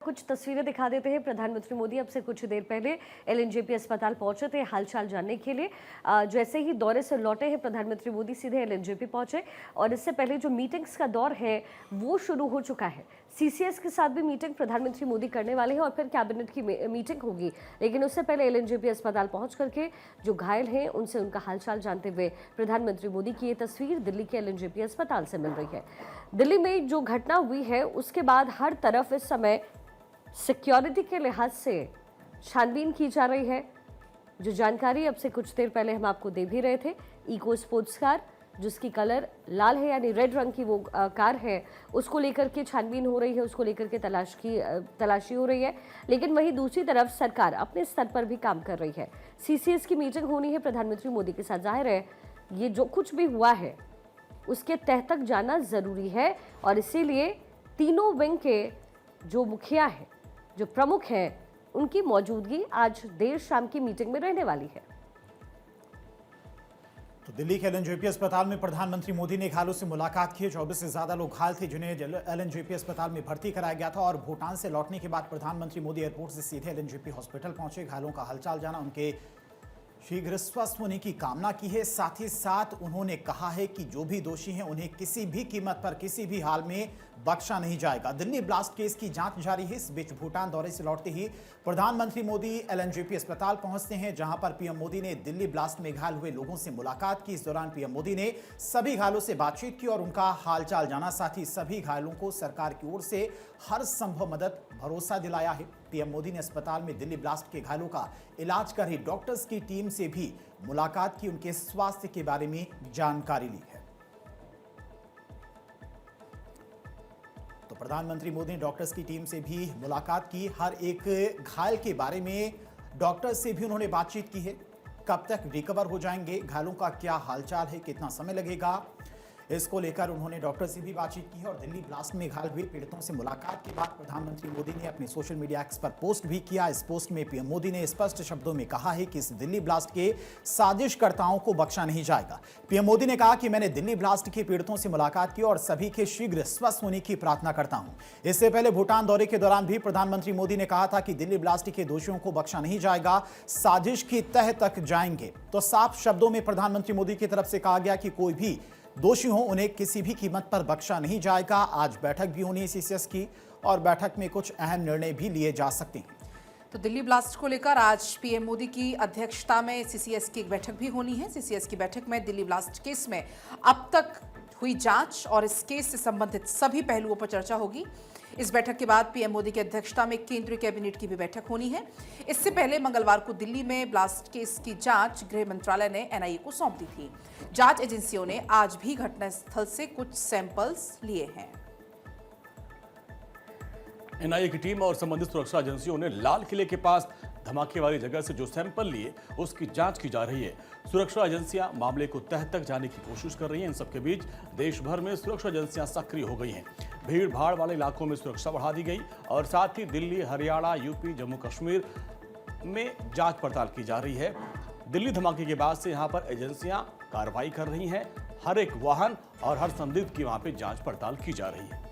कुछ तस्वीरें दिखा देते हैं। प्रधानमंत्री मोदी अब से कुछ देर पहले एलएनजेपी अस्पताल पहुंचे थे हालचाल जानने के लिए। जैसे ही दौरे से लौटे हैं प्रधानमंत्री मोदी सीधे एलएनजेपी पहुंचे और इससे पहले जो मीटिंग्स का दौर है वो शुरू हो चुका है। सीसीएस के साथ भी मीटिंग प्रधानमंत्री मोदी करने वाले हैं और फिर कैबिनेट की मीटिंग होगी, लेकिन उससे पहले एलएनजेपी अस्पताल पहुंच करके जो घायल हैं उनसे उनका हालचाल जानते हुए प्रधानमंत्री मोदी की ये तस्वीर दिल्ली के एलएनजेपी अस्पताल से मिल रही है। दिल्ली में जो घटना हुई है उसके बाद हर तरफ इस समय सिक्योरिटी के लिहाज से छानबीन की जा रही है। जो जानकारी अब से कुछ देर पहले हम आपको दे भी रहे थे, इको स्पोर्ट्स कार जिसकी कलर लाल है यानी रेड रंग की वो कार है, उसको लेकर के छानबीन हो रही है, उसको लेकर के तलाशी हो रही है। लेकिन वहीं दूसरी तरफ सरकार अपने स्तर पर भी काम कर रही है। सीसीएस की मीटिंग होनी है प्रधानमंत्री मोदी के साथ। जाहिर है ये जो कुछ भी हुआ है उसके तह तक जाना जरूरी है और इसीलिए तीनों विंग के जो मुखिया है, जो प्रमुख हैं, उनकी मौजूदगी आज देर शाम की मीटिंग में रहने वाली है। तो दिल्ली के एलएनजेपी अस्पताल में प्रधानमंत्री मोदी ने घायलों से मुलाकात की। 24 से ज्यादा लोग घायल थे जिन्हें एलएनजेपी अस्पताल में भर्ती कराया गया था और भूटान से लौटने के बाद प्रधानमंत्री मोदी एयरपोर्ट से सीधे एलएनजेपी हॉस्पिटल पहुंचे। घायलों का हालचाल जाना, उनके शीघ्र स्वस्थ होने की कामना की है। साथ ही साथ उन्होंने कहा है कि जो भी दोषी हैं उन्हें किसी भी कीमत पर किसी भी हाल में बख्शा नहीं जाएगा। दिल्ली ब्लास्ट केस की जांच जारी है। इस बीच भूटान दौरे से लौटते ही प्रधानमंत्री मोदी एलएनजेपी अस्पताल पहुंचते हैं, जहां पर पीएम मोदी ने दिल्ली ब्लास्ट में घायल हुए लोगों से मुलाकात की। इस दौरान पीएम मोदी ने सभी घायलों से बातचीत की और उनका हालचाल जाना। साथ ही सभी घायलों को सरकार की ओर से हर संभव मदद भरोसा दिलाया है। पीएम मोदी ने अस्पताल में दिल्ली ब्लास्ट के घायलों का इलाज कर रही डॉक्टर्स की टीम से भी मुलाकात की, उनके स्वास्थ्य के बारे में जानकारी ली है। तो प्रधानमंत्री मोदी ने डॉक्टर्स की टीम से भी मुलाकात की। हर एक घायल के बारे में डॉक्टर्स से भी उन्होंने बातचीत की है। कब तक रिकवर हो जाएंगे, घायलों का क्या हालचाल है, कितना समय लगेगा, इसको लेकर उन्होंने डॉक्टर से भी बातचीत की है। और दिल्ली ब्लास्ट में घायल हुए पीड़ितों से मुलाकात के बाद प्रधानमंत्री मोदी ने अपने सोशल मीडिया एक्स पर पोस्ट भी किया। इस पोस्ट में पीएम मोदी ने स्पष्ट शब्दों में कहा है कि इस दिल्ली ब्लास्ट के साजिशकर्ताओं को बख्शा नहीं जाएगा। पीएम मोदी ने कहा कि मैंने दिल्ली ब्लास्ट के पीड़ितों से मुलाकात की और सभी के शीघ्र स्वस्थ होने की प्रार्थना करता हूं। इससे पहले भूटान दौरे के दौरान भी प्रधानमंत्री मोदी ने कहा था कि दिल्ली ब्लास्ट के दोषियों को बख्शा नहीं जाएगा, साजिश की तह तक जाएंगे। तो साफ शब्दों में प्रधानमंत्री मोदी की तरफ से कहा गया कि कोई भी दोषी हो उन्हें किसी भी कीमत पर बख्शा नहीं जाएगा। आज बैठक भी होनी है सीसीएस की और बैठक में कुछ अहम निर्णय भी लिए जा सकते हैं। तो दिल्ली ब्लास्ट को लेकर आज पीएम मोदी की अध्यक्षता में सीसीएस की एक बैठक भी होनी है। सीसीएस की बैठक में दिल्ली ब्लास्ट केस में अब तक हुई जांच और इस केस से संबंधित सभी पहलुओं पर चर्चा होगी। इस बैठक के बाद पीएम मोदी की अध्यक्षता में केंद्रीय कैबिनेट की भी बैठक होनी है। इससे पहले मंगलवार को दिल्ली में ब्लास्ट केस की जांच गृह मंत्रालय ने एनआईए को सौंप दी थी। जांच एजेंसियों ने आज भी घटनास्थल से कुछ सैंपल्स लिए हैं। एनआईए की टीम और संबंधित सुरक्षा एजेंसियों ने लाल किले के पास धमाके वाली जगह से जो सैंपल लिए उसकी जांच की जा रही है। सुरक्षा एजेंसियां मामले को तह तक जाने की कोशिश कर रही हैं। इन सबके बीच देश भर में सुरक्षा एजेंसियां सक्रिय हो गई हैं। भीड़ भाड़ वाले इलाकों में सुरक्षा बढ़ा दी गई और साथ ही दिल्ली, हरियाणा, यूपी, जम्मू कश्मीर में जांच पड़ताल की जा रही है। दिल्ली धमाके के बाद से यहाँ पर एजेंसियां कार्रवाई कर रही हैं। हर एक वाहन और हर संदिग्ध की वहाँ पे जांच पड़ताल की जा रही है।